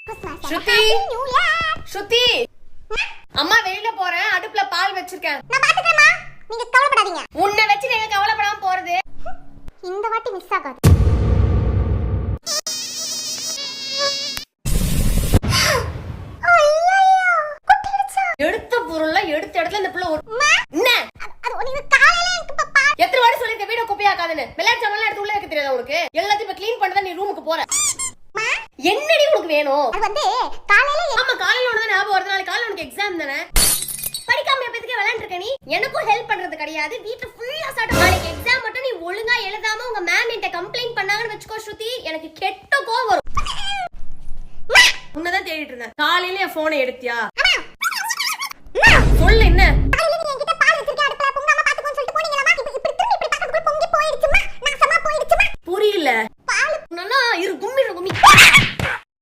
ஸ்ருதி ஸ்ருதி அம்மா வெளியில போறேன், அடுப்புல பால் வச்சிருக்கேன். நான் பாத்துக்கறேன்மா, நீங்க கவலைப்படாதீங்க. உன்னை வச்சு நீங்க கவலைப்படாம போறது இந்த வாட்டி மிஸ் ஆகாது. எடுத்த பொருள்ல எடுத்த இடத்துல இந்த புள்ள என்ன அது நீங்க காலையில எனக்கு பாப்பா எத்தனை வாட்டி சொல்லிருக்க வீட குப்பையாக்காதன்னு. விளையாட்டு சாமான் எடுத்து உள்ள வைக்க தெரியாதா உனக்கு? எல்லாத்தையும் இப்ப க்ளீன் பண்ணதா நீ ரூமுக்கு போற. என்னடி உனக்கு வேணும்? அது வந்து காலையில ஆமா காலையில உனக்கு ஞாபகம் வருது, நாளைக்கு காலையில உனக்கு எக்ஸாம் தானே. படிக்காம எப்பதுக்கு விளையாண்டு இருக்க நீ? எனக்கும் ஹெல்ப் பண்றது கிடையாது, வீட்ல ஃபுல்லா சாப்பிட்டு. நாளைக்கு எக்ஸாம் மட்டும் நீ ஒழுங்கா எழுதாம உங்க மேம் என்கிட்ட கம்ப்ளைண்ட் பண்ணாங்கன்னு வெச்சுக்கோ ஸ்ருதி, எனக்கு கெட்ட கோவம் வரும். உன்னதான் தேடிட்டு இருந்தேன். காலையில என் போனை எடுத்தியா? சொல்லு என்ன?